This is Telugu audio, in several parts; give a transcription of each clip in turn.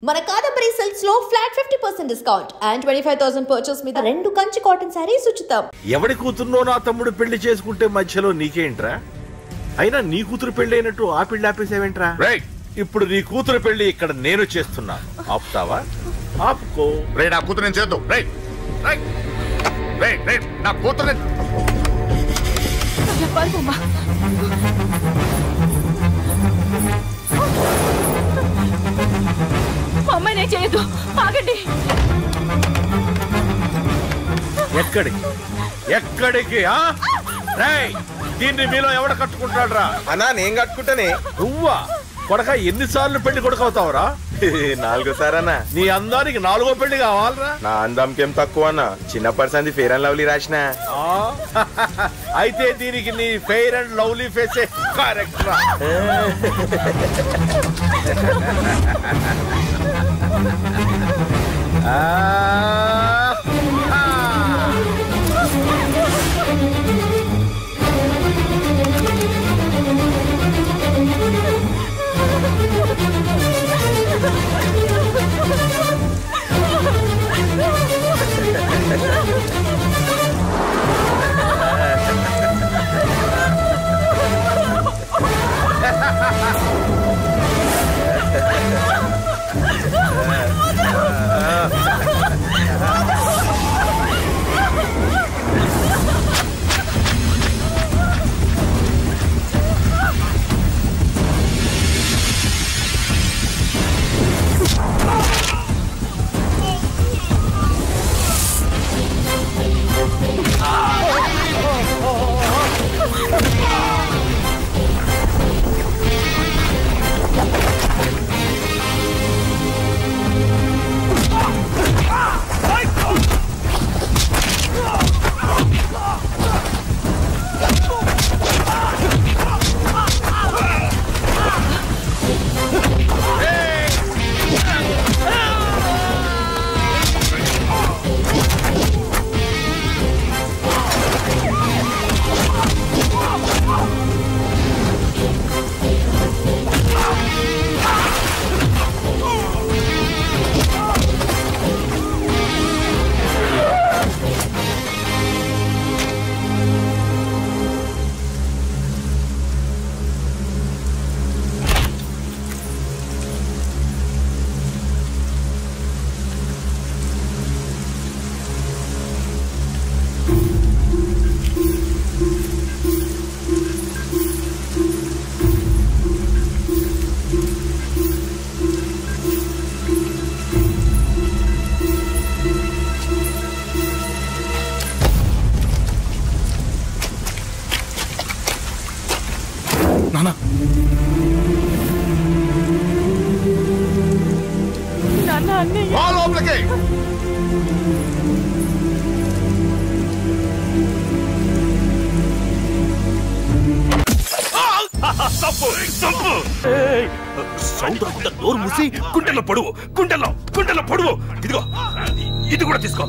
మన కాదంబరి సిల్క్స్ లో ఫ్లాట్ 50% డిస్కౌంట్ అండ్ 25,000 పర్చేస్ మీద 2 కంచి కాటన్ సారీస్ ఉచితం. ఎవడి కూతుర్నో నా తమ్ముడు పెళ్లి చేసుకుంటే మధ్యలో నీకేంట్రా? అయినా నీ కూతురు పెళ్లి అయినట్టు ఆ పెళ్లి ఆపేసావేంట్రా? రైట్, ఇప్పుడు నీ కూతురు పెళ్లి ఇక్కడ నేను చేస్తున్నా. ఆపుతావా? ఆపుకో. రైట్, నా కూతురు నేను చేద్దాం. రైట్ రైట్ రైట్ రైట్ నా కూతురు అమ్మాయి నేను చేయొద్దు, ఆగండి. ఎక్కడికి ఎక్కడికి? దీన్ని మీలో ఎవడ కట్టుకుంటాడు రా? అన్నా నేను కట్టుకుంటానే. నువ్వా కొడక? ఎన్నిసార్లు పెళ్లి కొడుకవుతావురా? 4సారి అన్నా. నీ అందానికి 4వ పెళ్లి కావాలరా? నా అందంకేం తక్కువ అన్న, చిన్నప్పటి సంది ఫెయిర్ అండ్ లవ్లీ రాసిన. అయితే దీనికి నీ ఫెయిర్ అండ్ లవ్లీ ఫేసే కరెక్ట్ రా. నోరు మూసి గుండెల్లో పొడువు, గుండెల్లో పొడువు. ఇదిగో ఇది కూడా తీసుకో,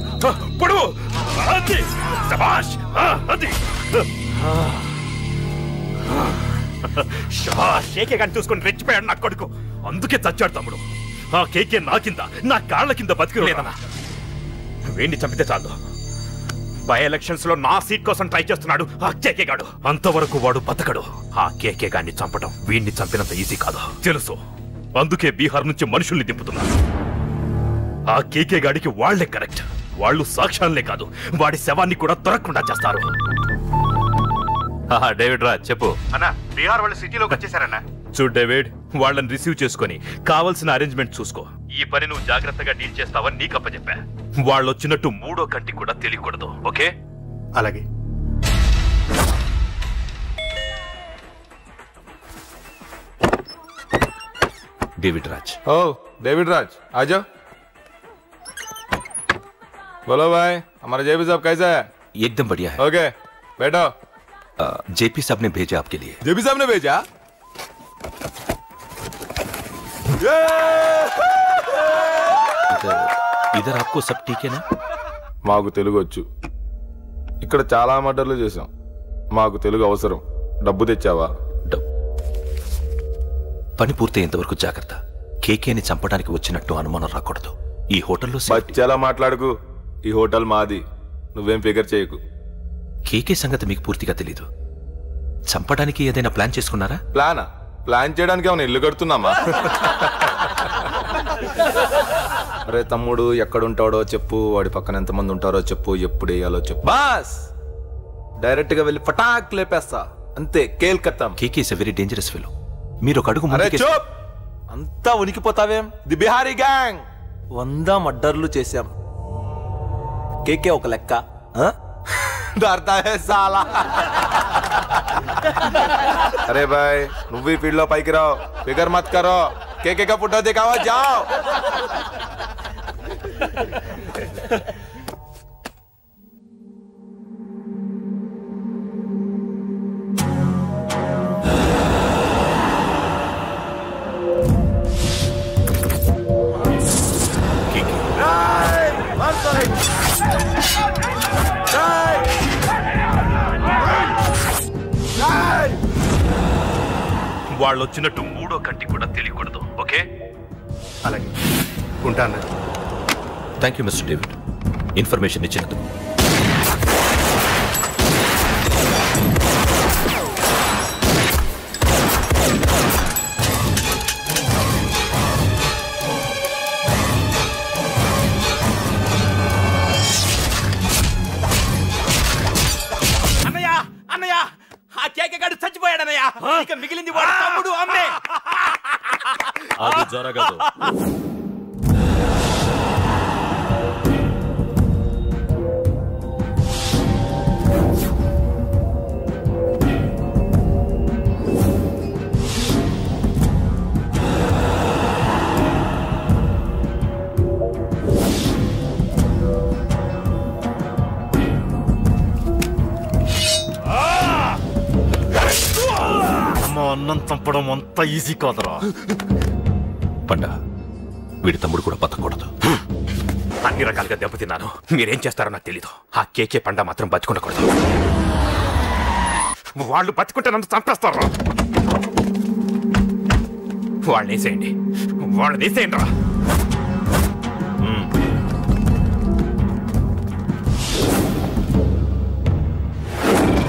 పొడువు. అది శభాష్, అది శభాష్. కేకే గాని చూసుకొని రెచ్చిపోయాడు నా కొడుకు, అందుకే చచ్చాడు తమ్ముడు. ఆ కేకే నా కింద, నా కాళ్ళ కింద బతికిలేదన్నా. వేణ్ణి చంపితే చాలు. బై ఎలక్షన్స్ లో నా సీట్ కోసం ట్రై చేస్తున్నాడు ఆ కేకే గాడు. అంతవరకు వాడు బతకడు. ఆ కేకే గాడిని చంపడం వీణ్ణి చంపినంత ఈజీ కాదు తెలుసు. అందుకే బీహార్ నుంచి మనుషుల్ని దింపుతున్నారు. ఆ కేకే గాడికి వాళ్లే కరెక్ట్. వాళ్ళు సాక్ష్యాలనే కాదు, వాడి శవాన్ని కూడా దొరకకుండా చేస్తారు. డేవిడ్ రా, చెప్పు అన్నా. బీహార్ వాళ్ళు సిటీలోకి వచ్చేసారన్నా. చూడు డేవిడ్, వాళ్ళని రిసీవ్ చేసుకుని కావాల్సిన అరేంజ్మెంట్ చూసుకో. ఈ పని నువ్వు జాగ్రత్తగా డీల్ చేస్తావని నీకు అప్పచెప్పా. వాళ్ళు వచ్చినట్టు 3వ కంటికి కూడా తెలియకూడదు, ఓకే? అలాగే. डेविड राज। ओ डेविड राज, आ जाओ। बोलो भाई, हमारा जेपी साहब कैसा है? एकदम बढ़िया है। ओके बैठो। जेपी साहब ने भेजा आपके लिए। जेपी साहब ने भेजा? इधर आपको सब ठीक है ना? మాకు తెలుగు వచ్చు. ఇక్కడ చాలా మర్డర్లు చేశాం. మాకు తెలుగు అవసరం. డబ్బు తెచ్చావా? పని పూర్తయ్యేంత వరకు జాగ్రత్త. కేకేని చంపడానికి వచ్చినట్టు అనుమానం రాకూడదు. ఈ హోటల్లో బచ్చాలా మాట్లాడుకు. ఈ హోటల్ మాది, నువ్వేం ఫిగర్ చేయకు. కేకే సంగతి మీకు పూర్తిగా తెలీదు. చంపడానికి ఏదైనా ప్లాన్ చేసుకున్నారా? ప్లాన్ చేయడానికి ఏమైనా ఇల్లు కడుతున్నామా? అరే తమ్ముడు, ఎక్కడుంటాడో చెప్పు, వాడి పక్కన ఎంతమంది ఉంటారో చెప్పు, ఎప్పుడు వేయాలో చెప్పు. బాస్ డైరెక్ట్ గా వెళ్ళి పటాక్ లేపేస్తా, అంతే. కేల్కత్తాం. KK is a very dangerous fellow. మీరు ఒక అడుగు ముందుకే. అంతా ఉనికిపోతావేం? ది బిహారీ గ్యాంగ్ 100 మర్డర్లు చేశాం. కేకే ఒక లెక్క. అరే బాయ్, నువ్వు ఈ ఫీల్డ్ లో పైకి రావు. ఫిగర్ మత్ కరో. కేకే కా ఫోటో దిखाओ, जाओ. వాళ్ళు వచ్చినట్టు మూడో కంటి కూడా తెలియకూడదు. ఓకే? అలాగే ఉంటాను. Thank you mister David, information ఇచ్చినందుకు. ఇక మిగిలింది వాడు తమ్ముడు, అమ్మే. అది జరగదు. అన్నం చంపడం అంత ఈజీ కాదురా. పండా, వీడి తమ్ముడు కూడా బతకూడదు. అన్ని రకాలుగా దెబ్బతిన్నాను. మీరేం చేస్తారో నాకు తెలీదు. ఆ కేకే పండ మాత్రం బతుకుండకూడదు. వాళ్ళు బతుకుంటే నన్ను చంపేస్తారు. వాళ్ళని వేసేయండి, వాళ్ళని వేసేయండి రా.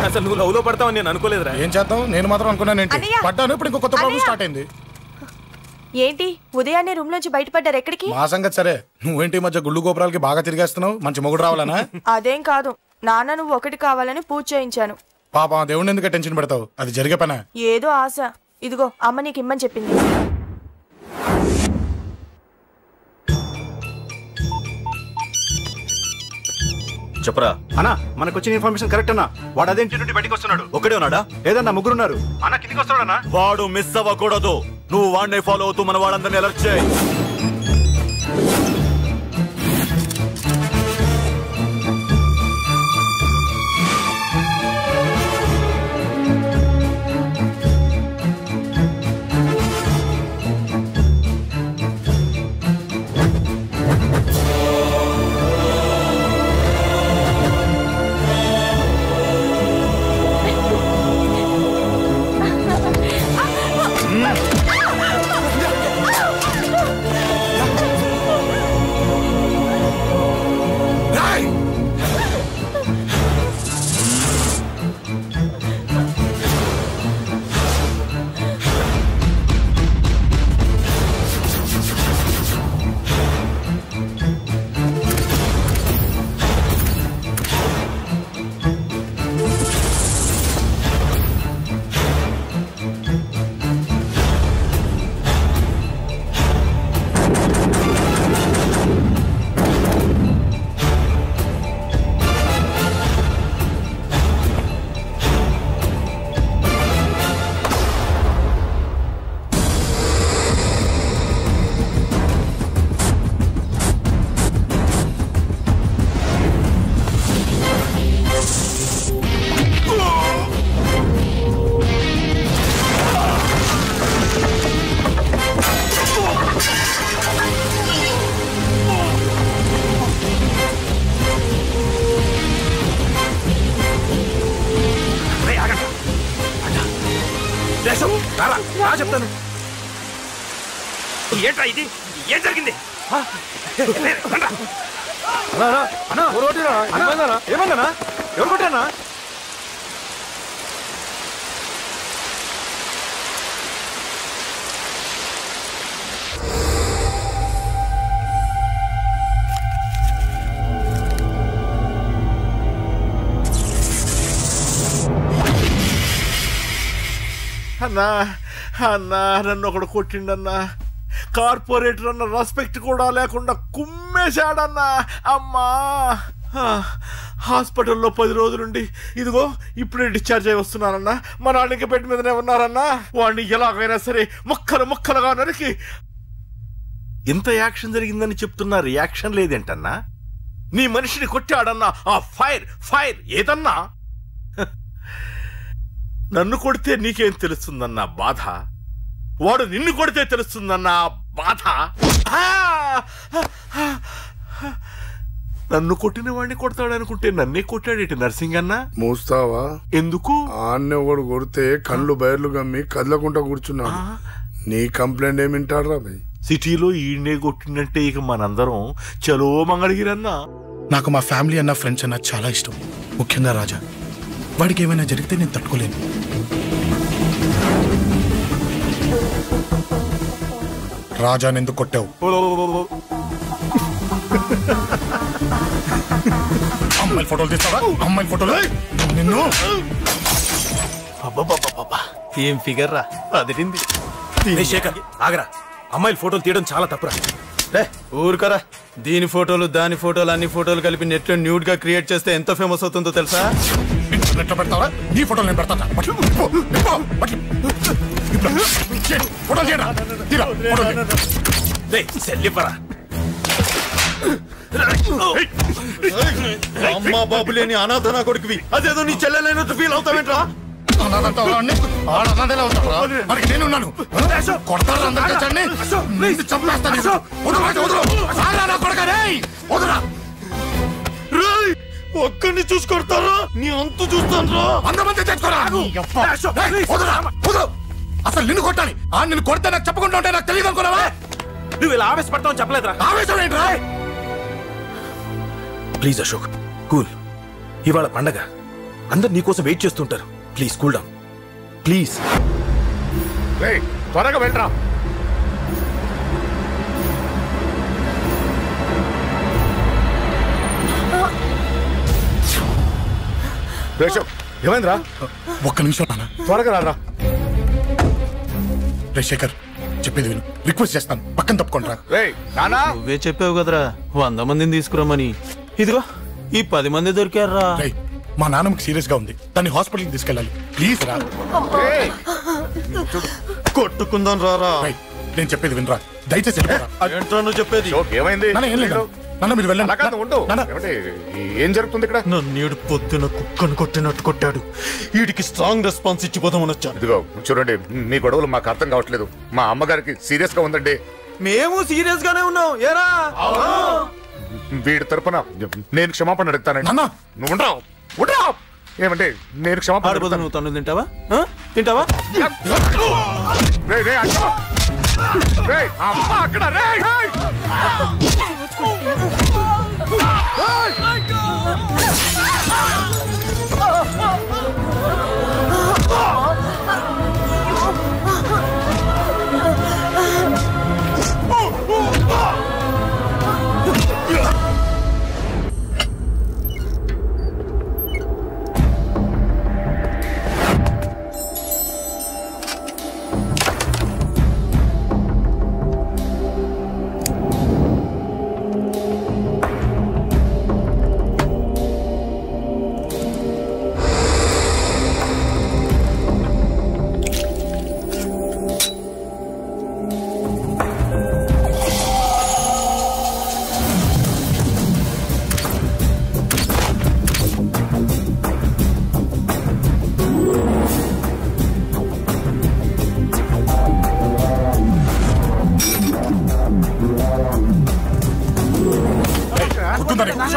అసలు నువ్వు లవ్ లో పడతావు నేను అనుకోలేదురా. ఏం చేద్దాం, నేను మాత్రం అనుకున్నాను. పడ్డాను. ఇప్పుడు ఇంకో కొత్త ప్రాబ్లం స్టార్ట్ అయింది. ఏంటి ఉదయాన్నే రూమ్ నుంచి బయటపడ్డారు? ఎక్కడికి? మా సంగతి సరే, నువ్వేంటి మధ్య గుళ్ళు గోపురాలకి బాగా తిరిగేస్తున్నావు? మంచి మొగుడు రావాలనా? అదేం కాదు నాన్న, నువ్వు ఒకటి కావాలని పూజ చేయించాను. పాప దేవుడిని ఎందుకు టెన్షన్ పెడతావు? అది జరిగే పనా? ఏదో ఆశ. ఇదిగో అమ్మ నీకు ఇమ్మని చెప్పింది. చెప్పరా అన్నా, మనకు వచ్చిన ఇన్ఫర్మేషన్ కరెక్ట్ అన్నా. వాడు అదేంటి నుండి బయటకు వస్తున్నాడు. ఒకడే ఉన్నాడా? ఏదన్నా ముగ్గురున్నారు. అన్న కిందికి వస్తున్నాడన్నా. వాడు మిస్ అవ్వకూడదు. నువ్వు వాడిని ఫాలో అవుతూ మన వాళ్ళందరినీ అలర్ట్ చేయి. ఏంట్రా ఇది? ఏం జరిగింది? ఏమన్నా ఎవరు కొట్టానా? అన్నా అన్నా నన్ను ఒకడు కొట్టిండన్నా. కార్పొరేటర్ అన్న రెస్పెక్ట్ కూడా లేకుండా కుమ్మేశాడన్నా. అమ్మా హాస్పిటల్లో 10 రోజులుండి ఇదిగో ఇప్పుడే డిశ్చార్జ్ అయి వస్తున్నానన్నా. మా నాన్న ఇంకా బెడ్ మీదనే ఉన్నారన్నా. వాడిని ఎలాగైనా సరే ముక్కలుగా నరికి. ఇంత యాక్షన్ జరిగిందని చెప్తున్నా, రియాక్షన్ లేదేంటన్నా? నీ మనిషిని కొట్టాడన్నా. ఆ ఫైర్ ఏదన్నా? నన్ను కొడితే నీకేం తెలుస్తుందన్నా బాధ, వాడు నిన్ను కొడితే తెలుస్తుందన్నా బాధ. నన్ను కొట్టిన వాడిని కొడతాడనుకుంటే నన్నే కొట్టాడేటి నర్సింగన్న. మూస్తావా? ఎందుకు? ఆన్నే ఒకడు కొడితే కళ్ళు బయర్లు గమ్మి కదలకుండా కూర్చున్నాడు. నీ కంప్లైంట్ ఏమి వింటాడు రా భయ్? సిటీలో ఈయనే కొట్టిందంటే ఇక మనందరం చలో మంగళగిరన్నా. నాకు మా ఫ్యామిలీ అన్న ఫ్రెండ్స్ అన్న చాలా ఇష్టం, ముఖ్యంగా రాజా. వాడికి ఏమైనా జరిగితే నేను తట్టుకోలేను. రాజాని ఎందుకు కొట్టావు? అమ్మాయిల ఫోటోలు తీస్తావా? అమ్మాయిల ఫోటోలు నిన్ను. ఏం ఫిగర్ రా, అదిరింది. శేఖర్ ఆగరా, అమ్మాయిల ఫోటోలు తీయడం చాలా తప్పురా. ఊరుకరా, దీని ఫోటోలు దాని ఫోటోలు అన్ని ఫోటోలు కలిపి నెట్ లో న్యూడ్ గా క్రియేట్ చేస్తే ఎంత ఫేమస్ అవుతుందో తెలుసా? ఇంటర్నెట్ లో పెడతావా? నీ ఫోటోలు నేను పెడతా. అమ్మా బాబు లేని అనాథనా కొడుకువి, అదేదో నీ చెల్లెలైనట్టు ఫీల్ అవుతావేంట్రా? నేనున్నాను. ఒక్కడిని చూసుకొడతారా? నీ అంతు చూస్తాను. అంతమంది తెచ్చుకోరా. అసలు నిన్ను కొట్టాలి. నిన్ను కొడితే నాకు చెప్పకుండా ఉంటే నాకు తెలియదు అనుకున్నావా? నువ్వు ఇలా ఆవేశపడతావు చెప్పలేదురా. ఆవేశం ఏంట్రా? Please Ashok, cool. ఇవాళ పండగ, అందరు నీకోసం వెయిట్ చేస్తుంటారు. Please cool down please. త్వరగా వెళ్ళరా. ఏమైందిరా? ఒక్క నిమిషం నాన్న, త్వరగా రారా. రే శేఖర్, చెప్పేది విను. రిక్వెస్ట్ చేస్తాను, పక్కన తప్పుకుంటా. నువ్వే చెప్పావు కదరా 100 మందిని తీసుకురామని. ఇదిగో ఈ 10 మంది దొరికారా. మా నాన్నకి సీరియస్ గా ఉంది, దాన్ని హాస్పిటల్కి తీసుకెళ్ళాలి. ప్లీజ్ రా. కొట్టుకుందాం రారా. నేను చెప్పేది వినరా, దయచేసి ఏంట్రా నువ్వు చెప్పేది? ఏమైంది? నాన్న మీరు వెళ్ళండి. ఏం జరుగుతుంది ఇక్కడ? నన్ను పొద్దున కుక్కను కొట్టినట్టు కొట్టాడు. వీడికి స్ట్రాంగ్ రెస్పాన్స్ ఇచ్చిపోదామని వచ్చాను. ఇదిగో చూడండి, మీ గొడవలు మాకు అర్థం కావట్లేదు. మా అమ్మగారికి సీరియస్ గా ఉందండి. మేము సీరియస్ గానే ఉన్నాం. ఏరా వీడి తరపున నేను క్షమాపణ అడుగుతానండి. నువ్వు ఉండరావు. ఏమంటే నేను క్షమాపణ అడుగుతాను. నువ్వు తను తింటావా? తింటావా? అక్కడ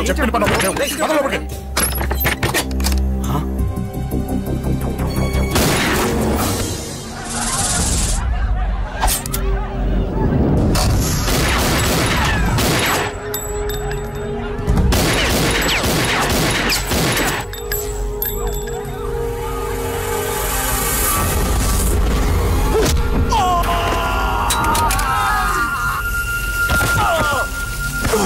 చెప్పండి పని హలో,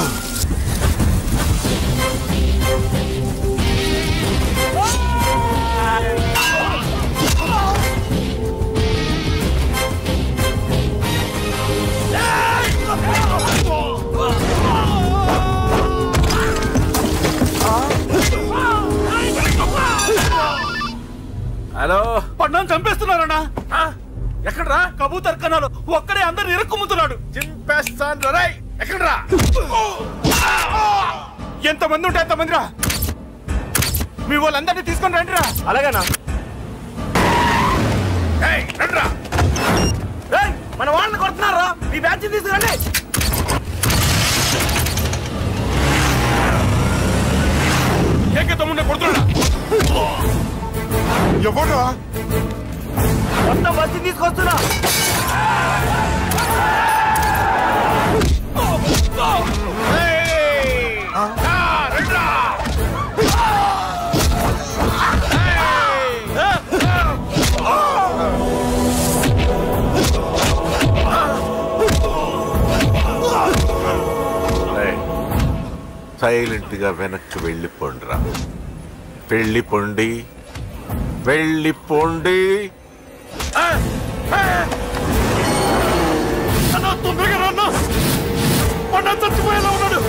పడ్డాను చంపేస్తున్నారన్నా. ఎక్కడ్రా? కబూతర్ కన్నాలు ఒక్కడే అందరిని ఇరుక్కుమ్ముతున్నాడు. చింపేస్తాను రా. ఎక్కడ్రా? ఎంతమంది ఉంటే అంతమంది రా. మీ వాళ్ళందరినీ తీసుకొని రండి రా. అలాగేనా? రండిరా. మన వాళ్ళని కొడుతున్నారా? మీ బ్యాచ్ తీసుకురండి. తమ్ముడిని కొడుతున్నా. ఎవరు మొత్తం బస్సు తీసుకొస్తున్నా. సైలెంట్ గా వెనక్కి వెళ్ళిపోండిరా. వెళ్ళిపోండి, వెళ్ళిపోండి. తొందరగా రాన్నా. మొన్న చచ్చిపోయేలా ఉన్నాడు.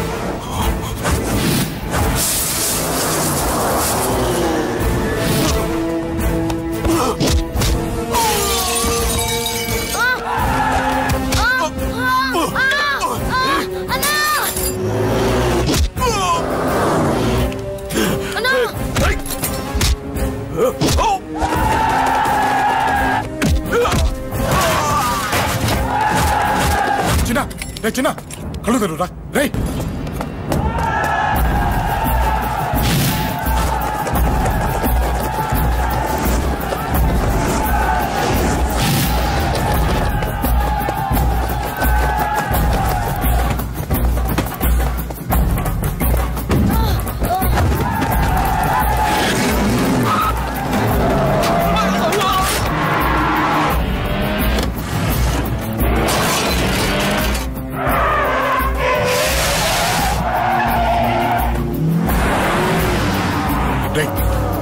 చిన్న కళ్ళు తెరురా రే.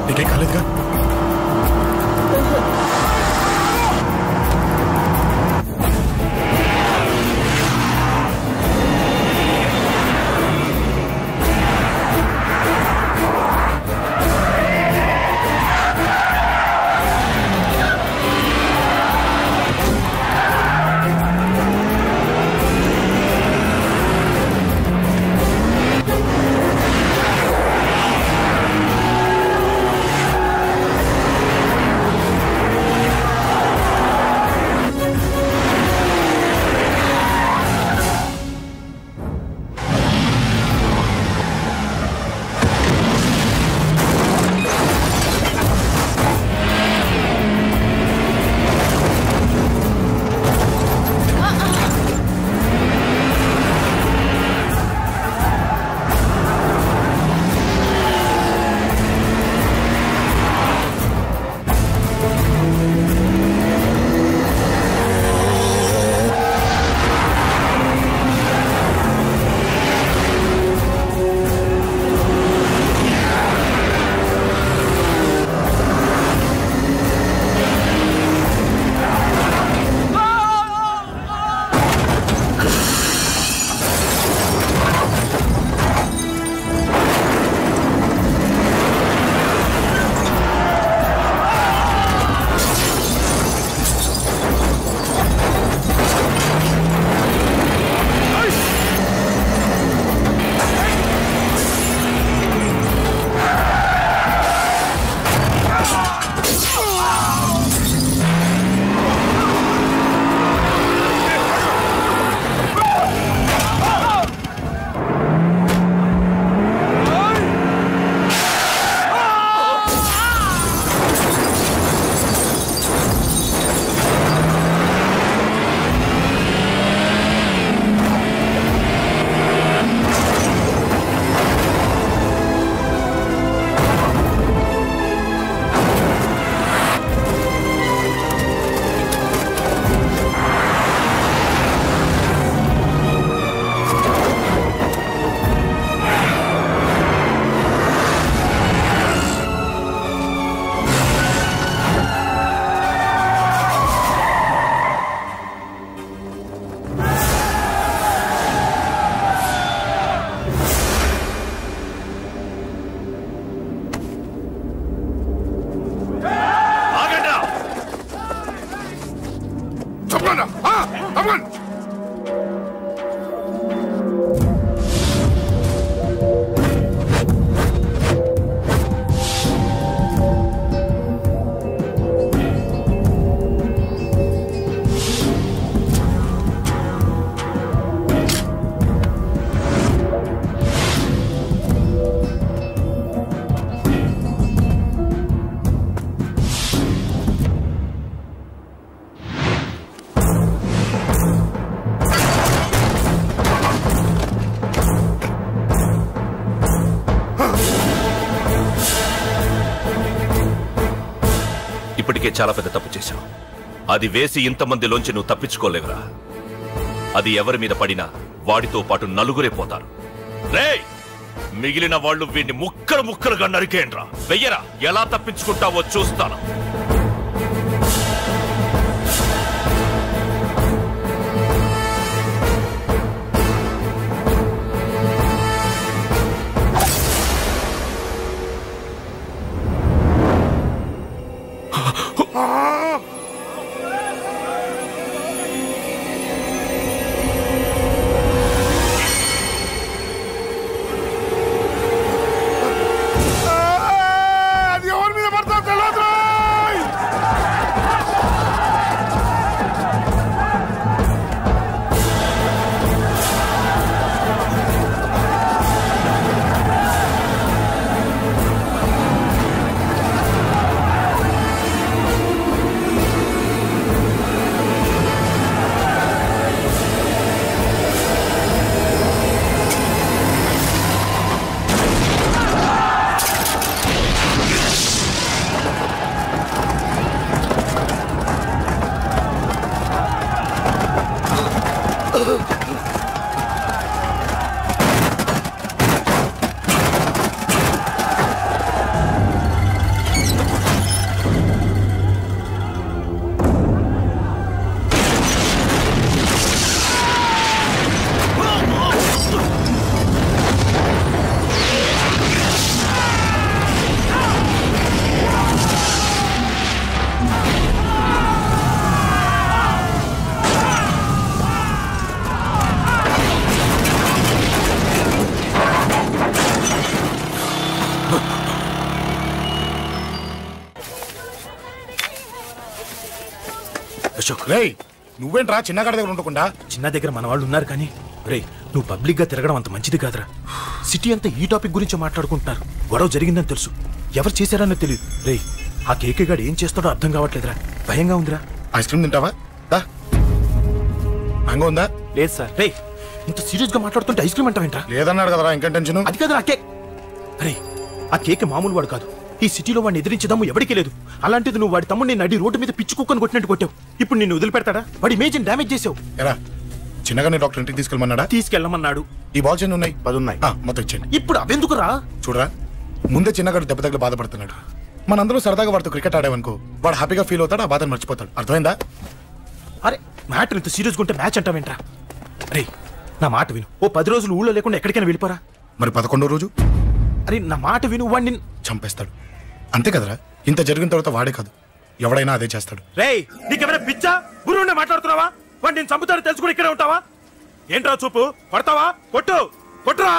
నీకేం కాలేదుగా? ఇప్పటికే చాలా పెద్ద తప్పు చేశావు. అది వేసి ఇంతమందిలోంచి నువ్వు తప్పించుకోలేవురా. అది ఎవరి మీద పడినా వాడితో పాటు నలుగురే పోతారు. రేయ్, మిగిలిన వాళ్ళు వీడిని ముక్కలు ముక్కలుగా నరికేయండ్రా. వెయ్యరా, ఎలా తప్పించుకుంటావో చూస్తాను. అశోక్, రేయ్ నువ్వేంట్రా చిన్నగాడి దగ్గర ఉండకుండా? చిన్న దగ్గర మన వాళ్ళు ఉన్నారు కానీ రే, నువ్వు పబ్లిక్ గా తిరగడం అంత మంచిది కాదురా. సిటీ అంతా ఈ టాపిక్ గురించి మాట్లాడుకుంటున్నారు. గొడవ జరిగిందని తెలుసు, ఎవరు చేశారన్నో తెలియదు. రే, ఆ కేకే గాడు ఏం చేస్తాడో అర్థం కావట్లేదురా. భయంగా ఉందిరా. ఐస్ క్రీమ్ తింటావా? మ్యాంగో ఉందా? లేదు సార్. రే, ఇంత సీరియస్ గా మాట్లాడుతుంటే ఐస్ క్రీమ్ అంటావేంట్రా? లేదన్నాడు కదరా, ఇంకా టెన్షన్. అది కాదు ఆ కేక్. రే, ఆ కేక్ మామూలు వాడు కాదు. ఈ సిటీలో వాడిని ఎదిరించదమ్ము ఎవరికీ లేదు. అలాంటిది నువ్వు వాడి తమ్ముడిని నడి రోడ్డు మీద పిచ్చి కుక్కను కొట్టినట్టు కొట్టావు. ఇప్పుడు నిన్ను వదిలిపెడతాడా? వాడి ఇమేజ్ డ్యామేజ్ చేసావు. ఎరా, చిన్నగానే డాక్టర్ ఇంటికి తీసుకెళ్ళమన్నాడా? తీసుకెళ్ళమన్నాడు. ఈ బాల్స్ ఎన్ని ఉన్నాయి? 10 ఉన్నాయి. మొత్తం ఇచ్చేయండి. ఇప్పుడు అవెందుకురా? చూడరా, ముందే చిన్నగాడు దెబ్బ తగిలి బాధపడుతున్నాడు. మనందరూ సరదాగా వాడితో క్రికెట్ ఆడామనుకో, వాడు హ్యాపీగా ఫీల్ అవుతాడు, ఆ బాధను మర్చిపోతాడు. అర్థమైందా? అరే, మ్యాటర్ ఇంత సీరియస్గా ఉంటే మ్యాచ్ అంటావేంట్రా? రే, నా మాట విను. ఓ 10 రోజులు ఊళ్ళో లేకుండా ఎక్కడికైనా వెళ్ళిపోరా. మరి 11వ రోజు? అరే, నా మాట విను. వాడిని చంపేస్తాడు. అంతే కదరా? ఇంత జరిగిన తర్వాత వాడే కాదు, ఎవడైనా అదే చేస్తాడు. రే, నీకేమైనా పిచ్చా? గురువునే మాట్లాడుతున్నావా? వాడు నేను చంపుతాడు తెలుసుకుని ఇక్కడే ఉంటావా? ఏంట్రా చూపు? కొడతావా? కొట్టు, కొట్టురా.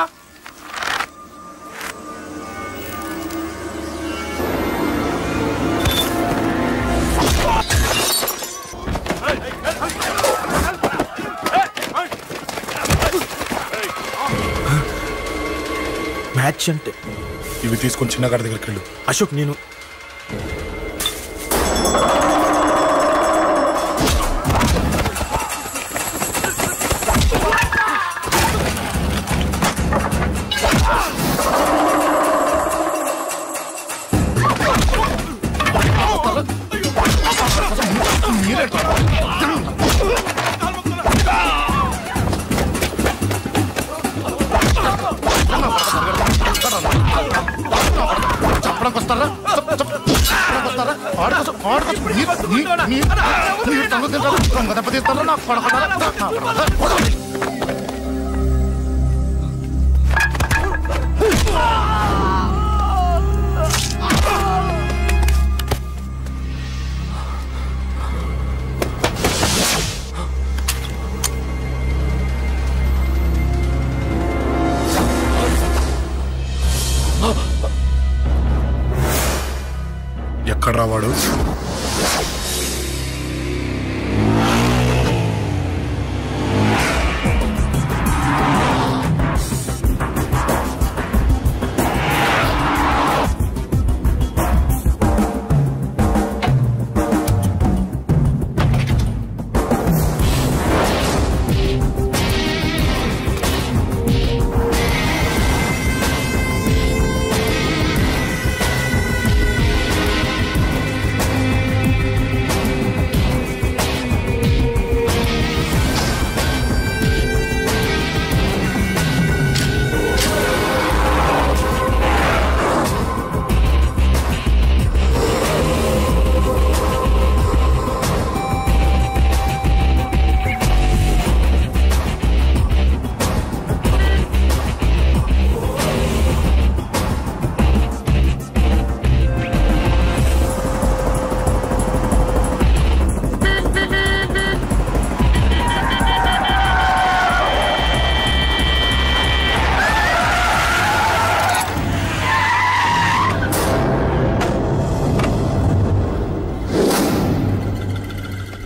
మ్యాచ్ అంటే ఇవి తీసుకొని చిన్నగాడి దగ్గరికి వెళ్ళు. అశోక్, నేను ఎక్కడ రావాడు?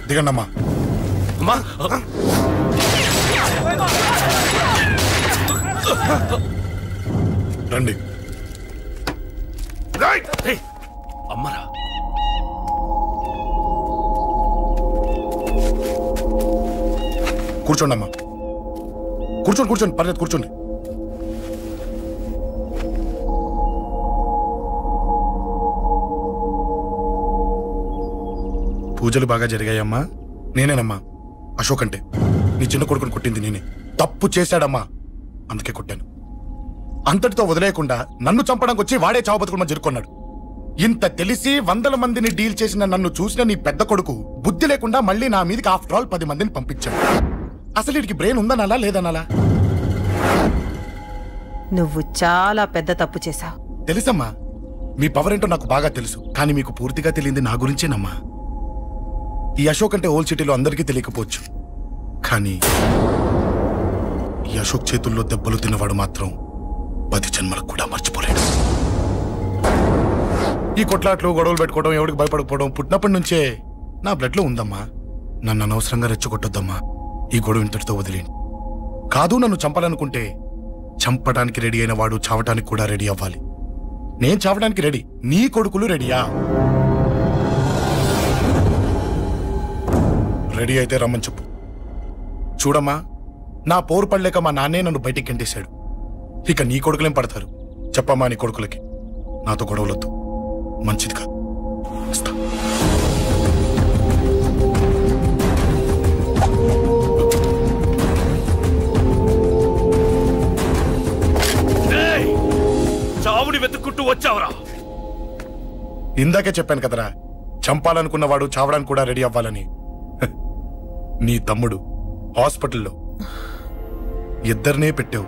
దిగండమ్మా. రండి. అమ్మరా కూర్చోండి అమ్మా. కూర్చోండి పర్లేదు కూర్చోండి. పూజలు బాగా జరిగాయమ్మా? నేనేనమ్మా అశోక్ అంటే. నీ చిన్న కొడుకుని కొట్టింది నేనే. తప్పు చేశాడమ్మా, అందుకే కొట్టాను. అంతటితో వదిలేయకుండా నన్ను చంపడానికి వచ్చి వాడే చావు బతుకులు జరుపుకున్నాడు. ఇంత తెలిసి 100 మందిని డీల్ చేసిన నన్ను చూసిన నీ పెద్ద కొడుకు బుద్ధి లేకుండా మళ్ళీ నా మీదకి ఆఫ్టర్ ఆల్ 10 మందిని పంపించాడు. అసలు వీడికి బ్రెయిన్ ఉందనాలా లేదనాలా? నువ్వు చాలా పెద్ద తప్పు చేశావు. తెలుసమ్మా, మీ పవర్ ఏంటో నాకు బాగా తెలుసు. కానీ మీకు పూర్తిగా తెలియంది నా గురించేనమ్మా. ఈ అశోక్ అంటే ఓల్డ్ సిటీలో అందరికీ తెలియకపోవచ్చు, కానీ ఈ అశోక్ చేతుల్లో దెబ్బలు తిన్నవాడు మాత్రం 10 జన్మలకు కూడా మర్చిపోలేడు. ఈ కొట్లాట్లు గొడవలు పెట్టుకోవడం, ఎవరికి భయపడకపోవడం పుట్టినప్పటి నుంచే నా బ్లడ్ లో ఉందమ్మా. నన్ను అనవసరంగా రెచ్చగొట్టొద్దమ్మా. ఈ గొడవ ఇంతటితో వదిలేండి. కాదు, నన్ను చంపాలనుకుంటే చంపడానికి రెడీ అయిన వాడు చావటానికి కూడా రెడీ అవ్వాలి. నేను చావడానికి రెడీ, నీ కొడుకులు రెడీయా? రెడీ అయితే రమ్మని చెప్పు. చూడమ్మా, నా పోరు పడలేక మా నాన్నే నన్ను బయటికి గెంటేశాడు. ఇక నీ కొడుకులేం పడతారు? చెప్పమ్మా నీ కొడుకులకి నాతో గొడవలొద్దు, మంచిది కాదు. వస్తా. చావుని వెతుక్కుంటూ వచ్చావరా? ఇందాకే చెప్పాను కదరా, చంపాలనుకున్నవాడు చావడానికి కూడా రెడీ అవ్వాలని. నీ తమ్ముడు హాస్పిటల్లో 2 పెట్టావు.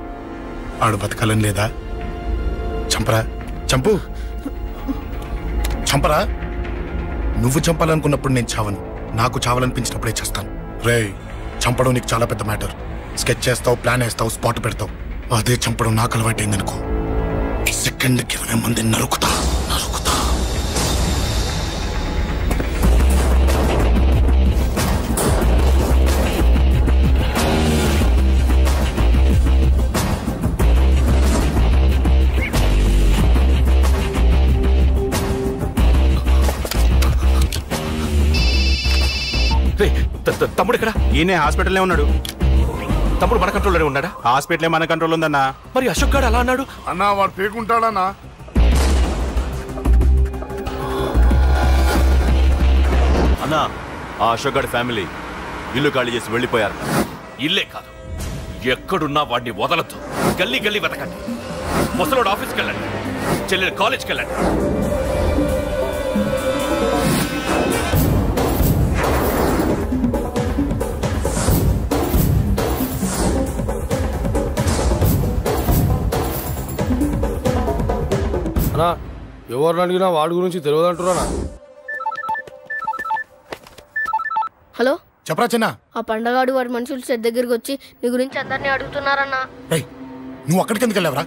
ఆడు బతకాలని లేదా? చంపరా, చంపు, చంపరా. నువ్వు చంపాలనుకున్నప్పుడు నేను చావను, నాకు చావాలనిపించినప్పుడే చేస్తాను. రే, చంపడం నీకు చాలా పెద్ద మ్యాటర్. స్కెచ్ చేస్తావు, ప్లాన్ వేస్తావు, స్పాట్ పెడతావు. అదే చంపడం నాకు అలవాటైందనుకో, సెకండ్కి 20 మందిని నరుకుతా. తమ్ముడు ఇక్కడ? ఈయనే హాస్పిటల్లో ఉన్నాడు. తమ్ముడు మన కంట్రోల్లోనే ఉన్నాడా? హాస్పిటలే మన కంట్రోల్ ఉందన్నా. మరి అశోక్ గారు అలా అన్నాడు? అన్నా వాడు పేకుంటాడన్నా. అన్నా, ఆ అశోక్ గారి ఫ్యామిలీ ఇల్లు ఖాళీ చేసి వెళ్ళిపోయారు. ఇల్లే కాదు, ఎక్కడున్నా వాడిని వదలొద్దు. గల్లీ గల్లీ వెతకండి. ముసలోడు ఆఫీస్కి వెళ్ళండి, చెల్లెలు కాలేజ్కి వెళ్ళండి. ఎవరిని అడిగినా వాడి గురించి తెలియదు అంటున్నా. హలో, చెప్పరా చిన్న. ఆ పండగాడు వాడి మనుషులు సెట్ దగ్గరికి వచ్చి నీ గురించి అందరినీ అడుగుతున్నారన్నా. నువ్వు అక్కడికి ఎందుకు వెళ్ళావరా?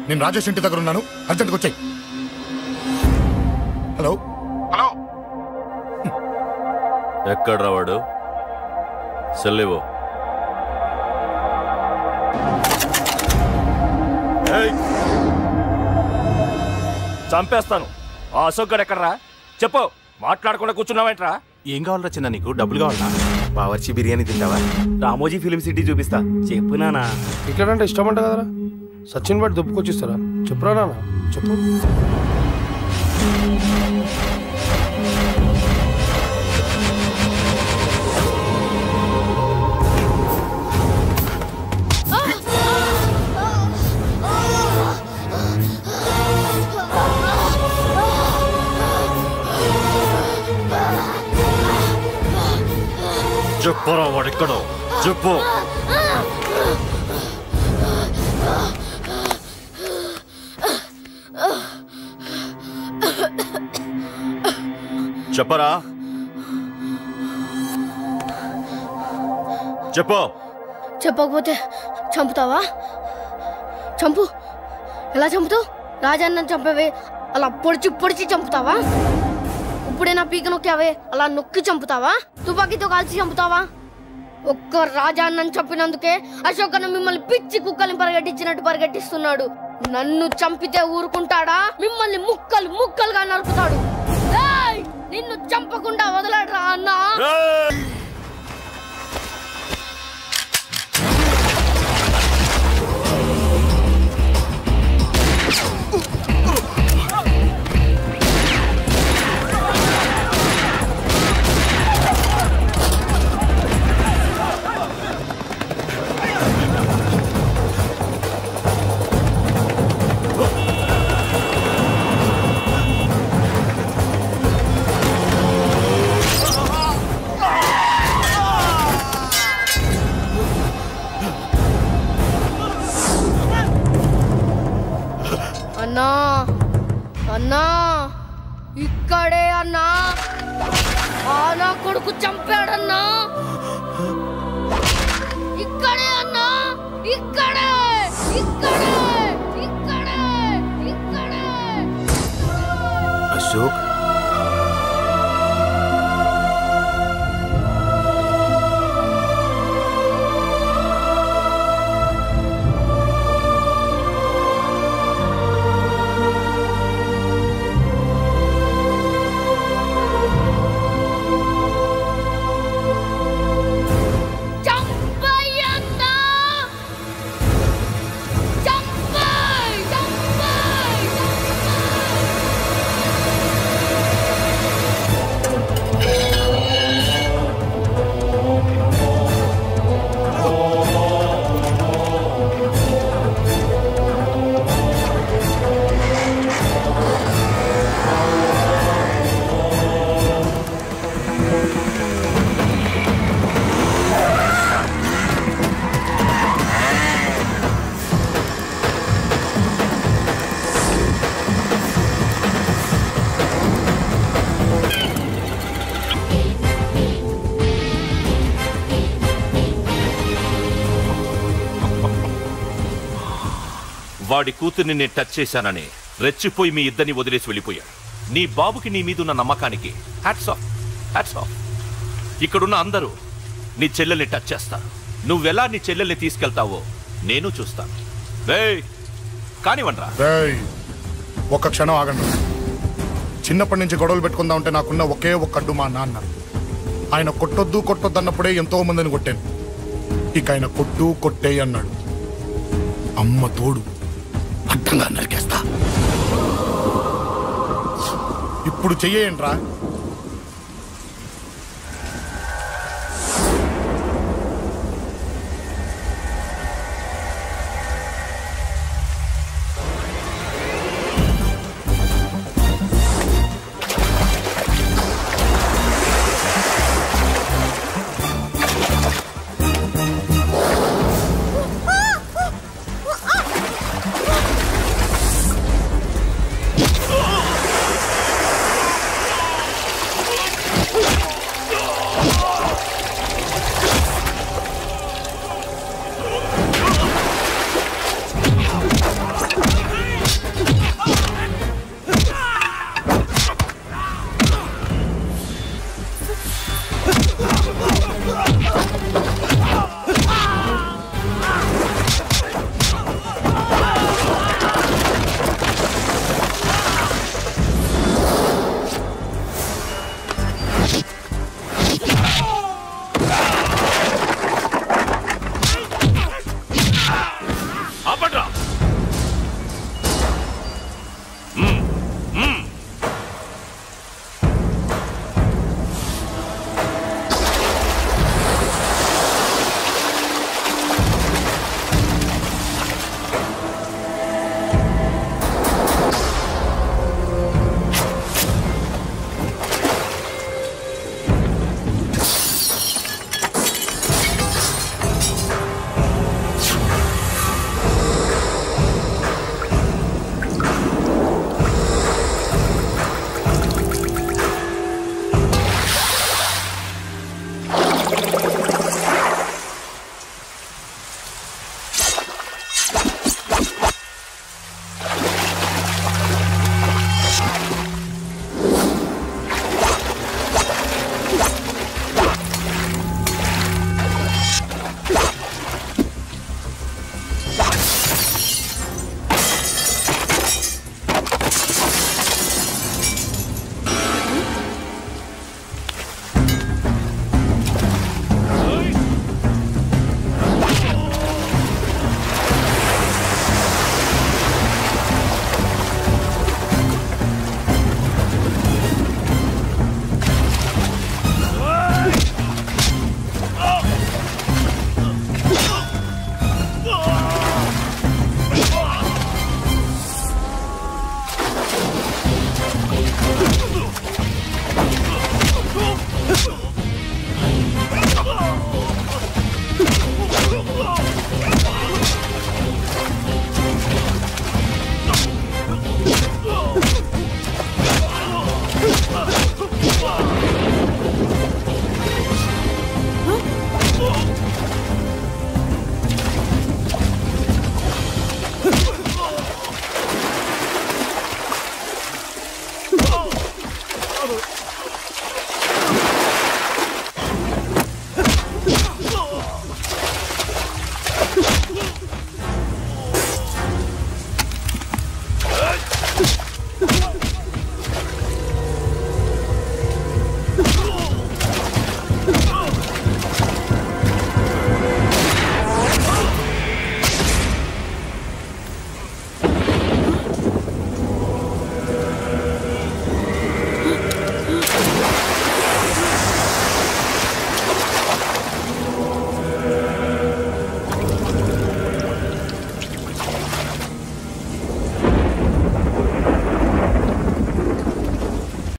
నేను రాజేష్ ఇంటి దగ్గర ఉన్నాను, అర్జెంట్గా వచ్చాయి. హలో హలో, ఎక్కడ్రా వాడు? సెల్లేవో. చంపేస్తాను. ఆ అశోక్ గారు ఎక్కడ్రా? చెప్పు. మాట్లాడకుండా కూర్చున్నావేంట్రా? ఏం కావాలరా చిన్న? నీకు డబ్బులు కావాలా? బావర్చి బిర్యానీ తింటావా? రామోజీ ఫిలిం సిటీ చూపిస్తా. చెప్పు నానా. క్రికెట్ అంటే ఇష్టం అంట కదరా? సచిన్ బట్టి దుప్పుకొచ్చిస్తారా? చెప్పురా నాన్న, చెప్పు. చెప్పరా వాడెక్కడో చెప్పు. చెప్పరా, చెప్పు. చెప్పకపోతే చంపుతావా? చంపు. ఎలా చంపుతావు? రాజాన్నని చంపవే అలా పొడిచి పొడిచి చంపుతావా? ఇప్పుడే నా పీక నొక్కావే అలా నొక్కి చంపుతావా? తుపాకీతో కాల్చి చంపుతావా? ఒక్క రాజా అన్నని చెప్పినందుకే అశోక్ అన్న మిమ్మల్ని పిచ్చి కుక్కల్ని పరిగెట్టించినట్టు పరిగెట్టిస్తున్నాడు. నన్ను చంపితే ఊరుకుంటాడా? మిమ్మల్ని ముక్కలు ముక్కలుగా నరుకుతాడు. నిన్ను చంపకుండా వదలడరా అన్నా. అన్నా అన్నా ఇక్కడే అన్నా. నా కొడుకు చంపాడన్నా. ఇక్కడే అన్నా. ఇక్కడే ఇక్కడే ఇక్కడే ఇక్కడే. అశోక్ వాడి కూతుర్ని నేను టచ్ చేశానని రెచ్చిపోయి మీ ఇద్దరిని వదిలేసి వెళ్ళిపోయాడు. నీ బాబుకి నీ మీదున్న నమ్మకానికి హ్యాట్స్ ఆఫ్, హ్యాట్స్ ఆఫ్. ఇక్కడున్న అందరూ నీ చెల్లెల్ని టచ్ చేస్తారు. నువ్వెలా నీ చెల్లెల్ని తీసుకెళ్తావో నేను చూస్తాను. కానివ్వండ్రా. ఒక్క క్షణం ఆగండి. చిన్నప్పటి నుంచి గొడవలు పెట్టుకుందాం అంటే నాకున్న ఒకే ఒక్క అడ్డు మా నాన్న. ఆయన కొట్టొద్దు కొట్టొద్దు అన్నప్పుడే ఎంతో మందిని కొట్టాను. ఇక ఆయన కొట్టు కొట్టే అన్నాడు. అమ్మ తోడు అడ్డంగా నరికేస్తా. ఇప్పుడు చెయ్యండి రా.